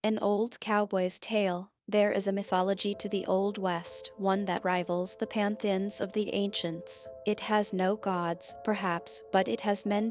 An old cowboy's tale. There is a mythology to the Old West, one that rivals the pantheons of the ancients. It has no gods, perhaps, but it has men.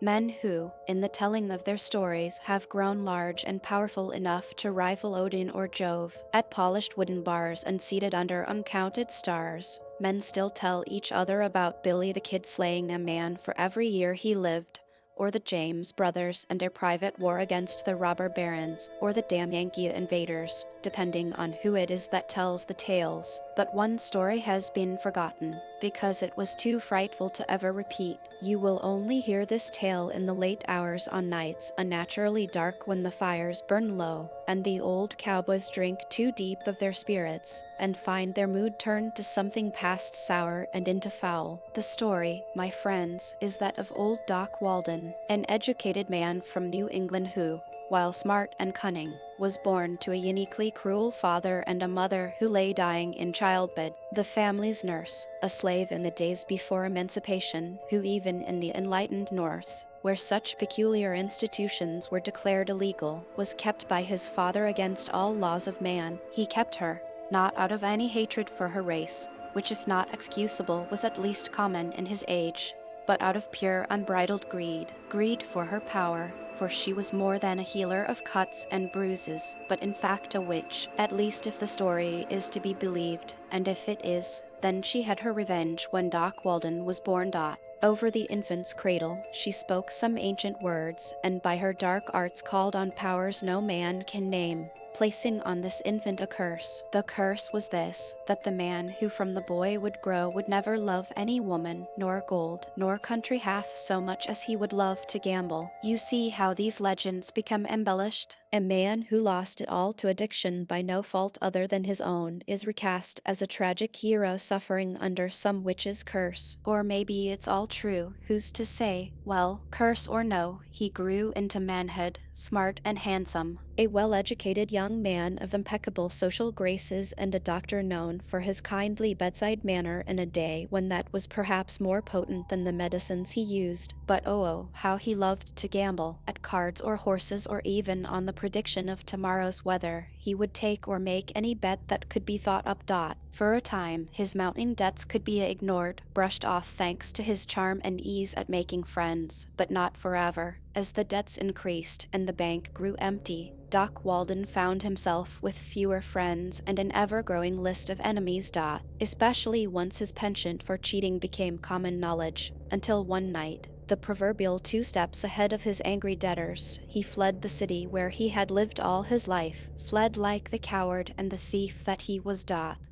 Men who, in the telling of their stories, have grown large and powerful enough to rival Odin or Jove. At polished wooden bars and seated under uncounted stars, men still tell each other about Billy the Kid slaying a man for every year he lived, or the James brothers and their private war against the robber barons, or the damn Yankee invaders, depending on who it is that tells the tales. But one story has been forgotten, because it was too frightful to ever repeat. You will only hear this tale in the late hours on nights unnaturally dark when the fires burn low, and the old cowboys drink too deep of their spirits, and find their mood turned to something past sour and into foul. The story, my friends, is that of old Doc Walden, an educated man from New England who, while smart and cunning, was born to a uniquely cruel father and a mother who lay dying in childbed, the family's nurse, a slave in the days before emancipation, who even in the enlightened North, where such peculiar institutions were declared illegal, was kept by his father against all laws of man. He kept her, not out of any hatred for her race, which if not excusable was at least common in his age, but out of pure unbridled greed for her power, for she was more than a healer of cuts and bruises, but in fact a witch, at least if the story is to be believed, and if it is, then she had her revenge when Doc Walden was born. Over the infant's cradle, she spoke some ancient words, and by her dark arts called on powers no man can name, placing on this infant a curse. The curse was this, that the man who from the boy would grow would never love any woman, nor gold, nor country half so much as he would love to gamble. You see how these legends become embellished? A man who lost it all to addiction by no fault other than his own is recast as a tragic hero suffering under some witch's curse. Or maybe it's all true, who's to say? Well, curse or no, he grew into manhood, smart and handsome, a well-educated young man of impeccable social graces and a doctor known for his kindly bedside manner in a day when that was perhaps more potent than the medicines he used. But oh, how he loved to gamble, at cards or horses or even on the prediction of tomorrow's weather. He would take or make any bet that could be thought up. For a time, his mounting debts could be ignored, brushed off thanks to his charm and ease at making friends, but not forever. As the debts increased and the bank grew empty, Doc Walden found himself with fewer friends and an ever-growing list of enemies. Especially once his penchant for cheating became common knowledge, until one night, the proverbial 2 steps ahead of his angry debtors, he fled the city where he had lived all his life, fled like the coward and the thief that he was.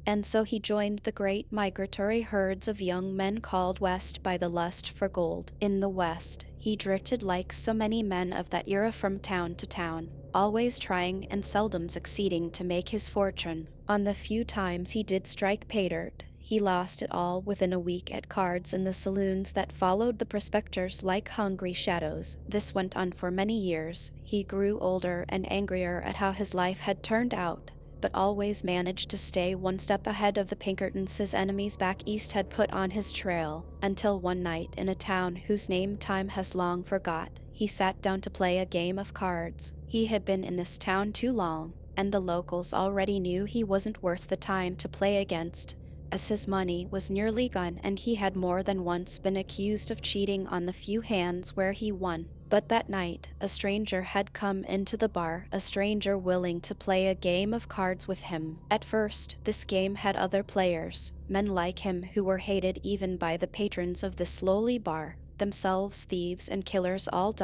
And so he joined the great migratory herds of young men called West by the lust for gold. In the West, he drifted like so many men of that era from town to town, always trying and seldom succeeding to make his fortune. On the few times he did strike pay dirt, he lost it all within a week at cards in the saloons that followed the prospectors like hungry shadows. This went on for many years. He grew older and angrier at how his life had turned out, but always managed to stay one step ahead of the Pinkertons his enemies back east had put on his trail, until one night in a town whose name time has long forgot, he sat down to play a game of cards. He had been in this town too long, and the locals already knew he wasn't worth the time to play against, as his money was nearly gone and he had more than once been accused of cheating on the few hands where he won. But that night, a stranger had come into the bar, a stranger willing to play a game of cards with him. At first, this game had other players, men like him who were hated even by the patrons of this lowly bar, themselves thieves and killers all.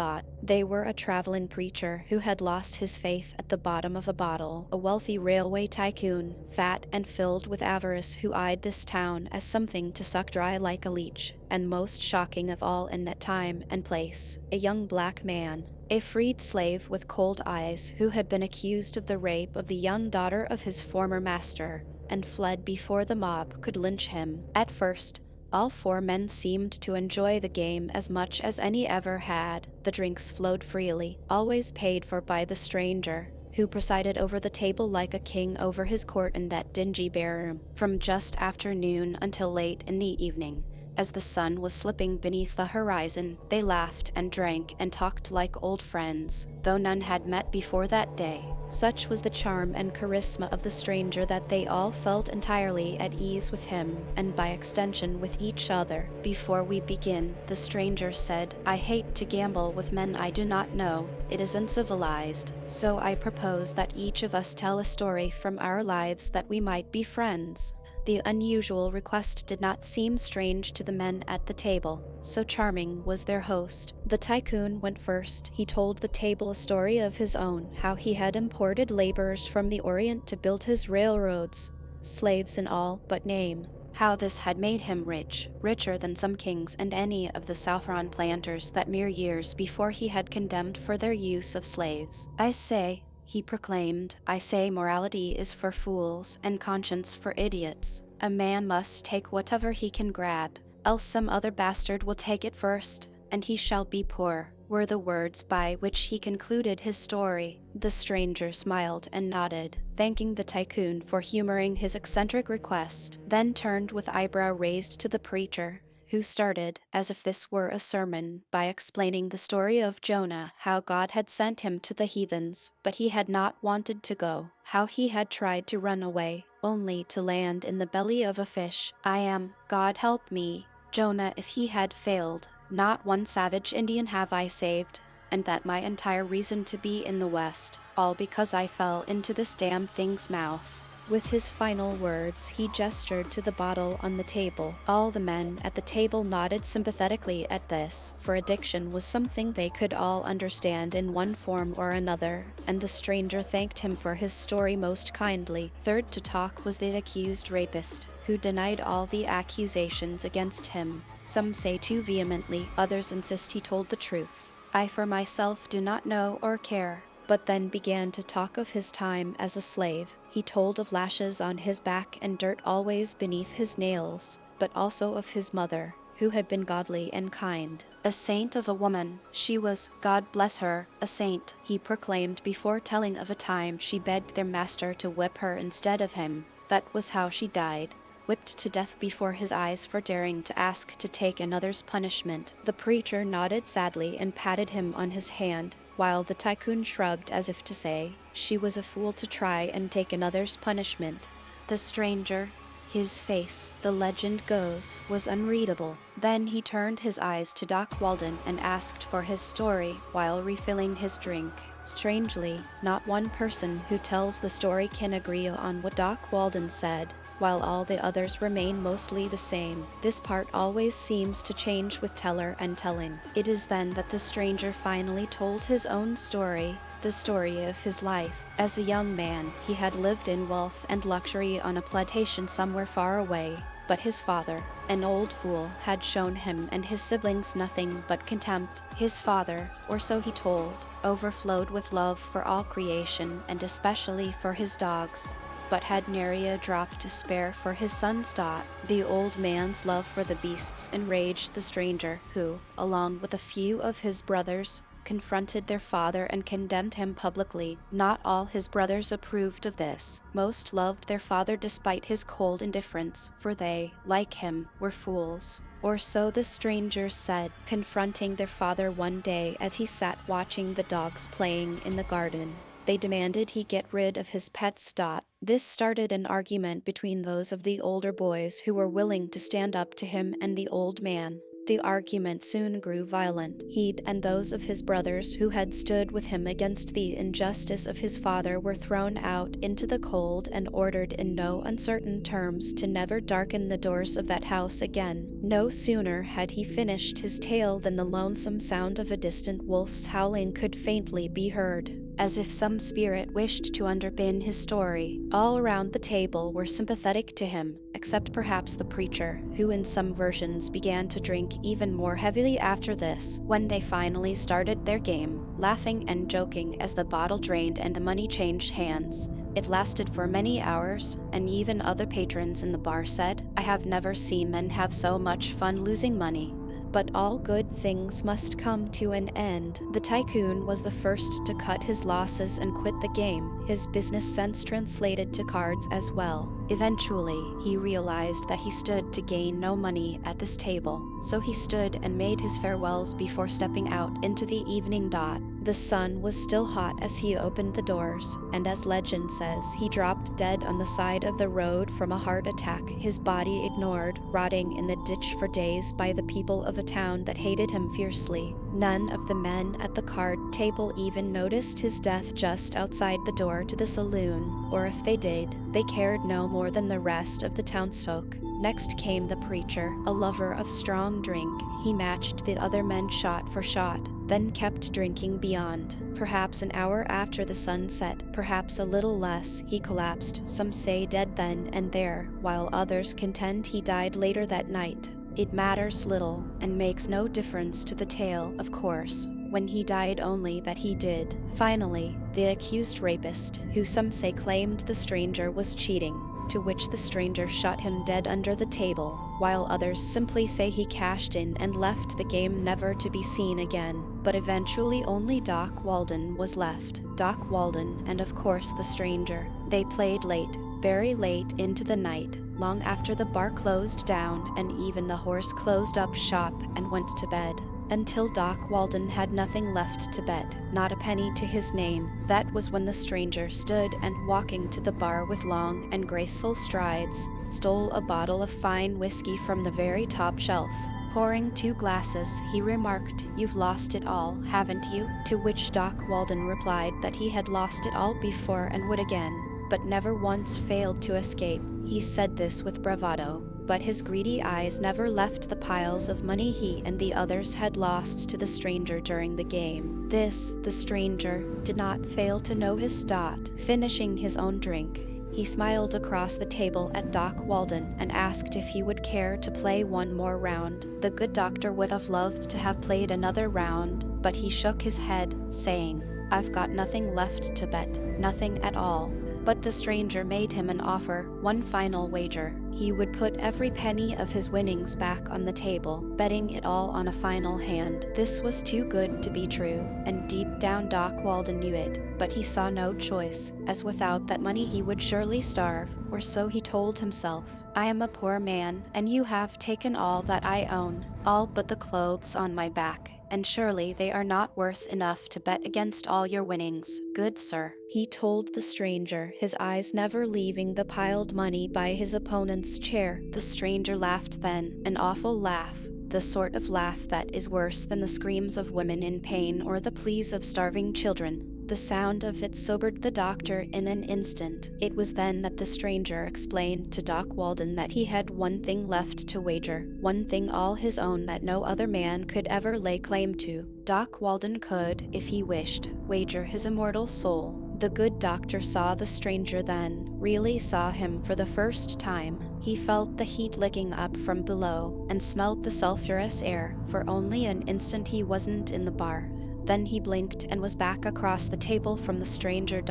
They were a traveling preacher who had lost his faith at the bottom of a bottle, a wealthy railway tycoon, fat and filled with avarice, who eyed this town as something to suck dry like a leech, and most shocking of all in that time and place, a young black man, a freed slave with cold eyes who had been accused of the rape of the young daughter of his former master, and fled before the mob could lynch him. At first, all 4 men seemed to enjoy the game as much as any ever had. The drinks flowed freely, always paid for by the stranger, who presided over the table like a king over his court in that dingy bare room, from just after noon until late in the evening. As the sun was slipping beneath the horizon, they laughed and drank and talked like old friends, though none had met before that day. Such was the charm and charisma of the stranger that they all felt entirely at ease with him, and by extension with each other. "Before we begin," the stranger said, "I hate to gamble with men I do not know. It is uncivilized. So I propose that each of us tell a story from our lives that we might be friends." The unusual request did not seem strange to the men at the table, so charming was their host. The tycoon went first. He told the table a story of his own, how he had imported laborers from the Orient to build his railroads, slaves in all but name. How this had made him rich, richer than some kings and any of the saffron planters that mere years before he had condemned for their use of slaves. "I say," he proclaimed, "I say morality is for fools and conscience for idiots. A man must take whatever he can grab, else some other bastard will take it first, and he shall be poor," were the words by which he concluded his story. The stranger smiled and nodded, thanking the tycoon for humoring his eccentric request, then turned with eyebrow raised to the preacher, who started, as if this were a sermon, by explaining the story of Jonah, how God had sent him to the heathens, but he had not wanted to go, how he had tried to run away, only to land in the belly of a fish. "I am, God help me, Jonah, if he had failed. Not one savage Indian have I saved, and that my entire reason to be in the West, all because I fell into this damn thing's mouth." With his final words, he gestured to the bottle on the table. All the men at the table nodded sympathetically at this, for addiction was something they could all understand in one form or another, and the stranger thanked him for his story most kindly. Third to talk was the accused rapist, who denied all the accusations against him. Some say too vehemently, others insist he told the truth. "I for myself do not know or care," but then began to talk of his time as a slave. He told of lashes on his back and dirt always beneath his nails, but also of his mother, who had been godly and kind. A saint of a woman, she was, God bless her, a saint, he proclaimed before telling of a time she begged their master to whip her instead of him. That was how she died, whipped to death before his eyes for daring to ask to take another's punishment. The preacher nodded sadly and patted him on his hand, while the tycoon shrugged as if to say, she was a fool to try and take another's punishment. The stranger, his face, the legend goes, was unreadable. Then he turned his eyes to Doc Walden and asked for his story while refilling his drink. Strangely, not one person who tells the story can agree on what Doc Walden said, while all the others remain mostly the same. This part always seems to change with teller and telling. It is then that the stranger finally told his own story, the story of his life. As a young man, he had lived in wealth and luxury on a plantation somewhere far away, but his father, an old fool, had shown him and his siblings nothing but contempt. His father, or so he told, overflowed with love for all creation and especially for his dogs, but had nary a drop to spare for his son's dot. The old man's love for the beasts enraged the stranger, who, along with a few of his brothers, confronted their father and condemned him publicly. Not all his brothers approved of this. Most loved their father despite his cold indifference, for they, like him, were fools. Or so the strangers said, confronting their father one day as he sat watching the dogs playing in the garden. They demanded he get rid of his pet's dot. This started an argument between those of the older boys who were willing to stand up to him and the old man. The argument soon grew violent. He and those of his brothers who had stood with him against the injustice of his father were thrown out into the cold and ordered in no uncertain terms to never darken the doors of that house again. No sooner had he finished his tale than the lonesome sound of a distant wolf's howling could faintly be heard, as if some spirit wished to underpin his story. All around the table were sympathetic to him, except perhaps the preacher, who in some versions began to drink even more heavily after this. When they finally started their game, laughing and joking as the bottle drained and the money changed hands, it lasted for many hours, and even other patrons in the bar said, "I have never seen men have so much fun losing money." But all good things must come to an end. The tycoon was the first to cut his losses and quit the game, his business sense translated to cards as well. Eventually, he realized that he stood to gain no money at this table, so he stood and made his farewells before stepping out into the evening dot. The sun was still hot as he opened the doors, and as legend says, he dropped dead on the side of the road from a heart attack, his body ignored, rotting in the ditch for days by the people of a town that hated him fiercely. None of the men at the card table even noticed his death just outside the door to the saloon, or if they did, they cared no more than the rest of the townsfolk. Next came the preacher, a lover of strong drink. He matched the other men shot for shot, then kept drinking beyond. Perhaps an hour after the sun set, perhaps a little less, he collapsed, some say dead then and there, while others contend he died later that night. It matters little, and makes no difference to the tale, of course, when he died only that he did. Finally, the accused rapist, who some say claimed the stranger was cheating, to which the stranger shot him dead under the table, while others simply say he cashed in and left the game never to be seen again. But eventually only Doc Walden was left. Doc Walden and of course the stranger. They played late, very late into the night, long after the bar closed down and even the horse closed up shop and went to bed. Until Doc Walden had nothing left to bet, not a penny to his name. That was when the stranger stood and, walking to the bar with long and graceful strides, stole a bottle of fine whiskey from the very top shelf. Pouring 2 glasses, he remarked, "You've lost it all, haven't you?" To which Doc Walden replied that he had lost it all before and would again, but never once failed to escape. He said this with bravado, but his greedy eyes never left the piles of money he and the others had lost to the stranger during the game. This, the stranger, did not fail to know his dot. Finishing his own drink, he smiled across the table at Doc Walden and asked if he would care to play one more round. The good doctor would have loved to have played another round, but he shook his head, saying, "I've got nothing left to bet, nothing at all." But the stranger made him an offer, one final wager. He would put every penny of his winnings back on the table, betting it all on a final hand. This was too good to be true, and deep down Doc Walden knew it, but he saw no choice, as without that money he would surely starve, or so he told himself. "I am a poor man, and you have taken all that I own, all but the clothes on my back, and surely they are not worth enough to bet against all your winnings, good sir," he told the stranger, his eyes never leaving the piled money by his opponent's chair. The stranger laughed then, an awful laugh, the sort of laugh that is worse than the screams of women in pain or the pleas of starving children. The sound of it sobered the doctor in an instant. It was then that the stranger explained to Doc Walden that he had one thing left to wager, one thing all his own that no other man could ever lay claim to. Doc Walden could, if he wished, wager his immortal soul. The good doctor saw the stranger then, really saw him for the first time. He felt the heat licking up from below, and smelled the sulphurous air. For only an instant he wasn't in the bar. Then he blinked and was back across the table from the stranger.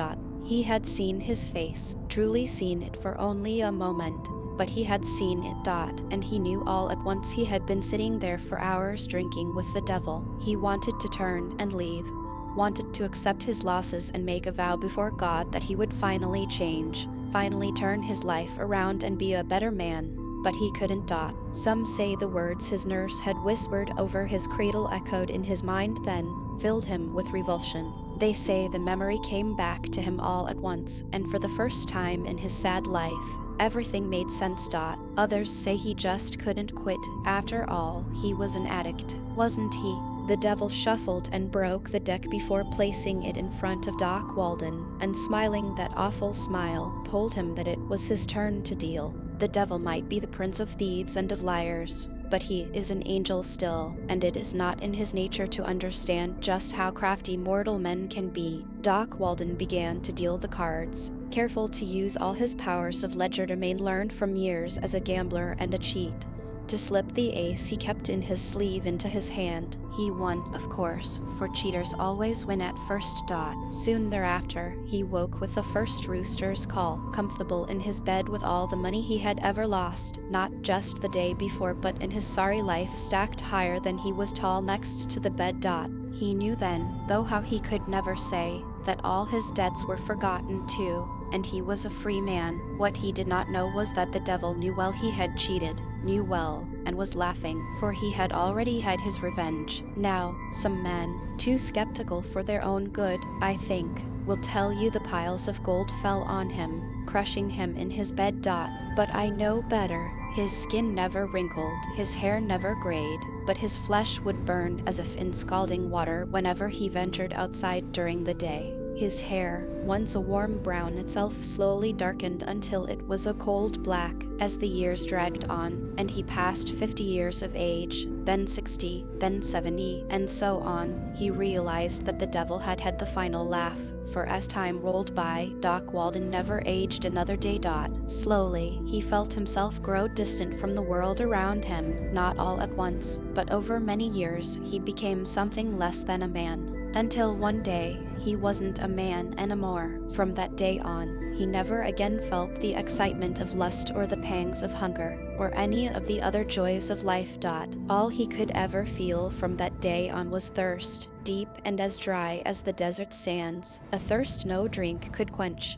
He had seen his face, truly seen it for only a moment, but he had seen it. And he knew all at once he had been sitting there for hours drinking with the devil. He wanted to turn and leave, wanted to accept his losses and make a vow before God that he would finally change, finally turn his life around and be a better man. But he couldn't. Some say the words his nurse had whispered over his cradle echoed in his mind then, filled him with revulsion. They say the memory came back to him all at once, and for the first time in his sad life, everything made sense. Others say he just couldn't quit. After all, he was an addict, wasn't he? The devil shuffled and broke the deck before placing it in front of Doc Walden, and smiling that awful smile, told him that it was his turn to deal. The devil might be the prince of thieves and of liars, but he is an angel still, and it is not in his nature to understand just how crafty mortal men can be. Doc Walden began to deal the cards, careful to use all his powers of legerdemain learned from years as a gambler and a cheat. To slip the ace he kept in his sleeve into his hand. He won, of course, for cheaters always win at first. Soon thereafter, he woke with the first rooster's call, comfortable in his bed with all the money he had ever lost, not just the day before but in his sorry life, stacked higher than he was tall next to the bed. He knew then, though how he could never say, that all his debts were forgotten too, and he was a free man. What he did not know was that the devil knew well he had cheated, knew well, and was laughing, for he had already had his revenge. Now, some men, too skeptical for their own good, I think, will tell you the piles of gold fell on him, crushing him in his bed. But I know better. His skin never wrinkled, his hair never grayed, but his flesh would burn as if in scalding water whenever he ventured outside during the day. His hair, once a warm brown, itself slowly darkened until it was a cold black as the years dragged on, and he passed 50 years of age, then 60, then 70, and so on. He realized that the devil had had the final laugh, for as time rolled by, Doc Walden never aged another day. Slowly, he felt himself grow distant from the world around him, not all at once, but over many years he became something less than a man. Until one day, he wasn't a man anymore. From that day on, he never again felt the excitement of lust or the pangs of hunger, or any of the other joys of life. All he could ever feel from that day on was thirst, deep and as dry as the desert sands, a thirst no drink could quench.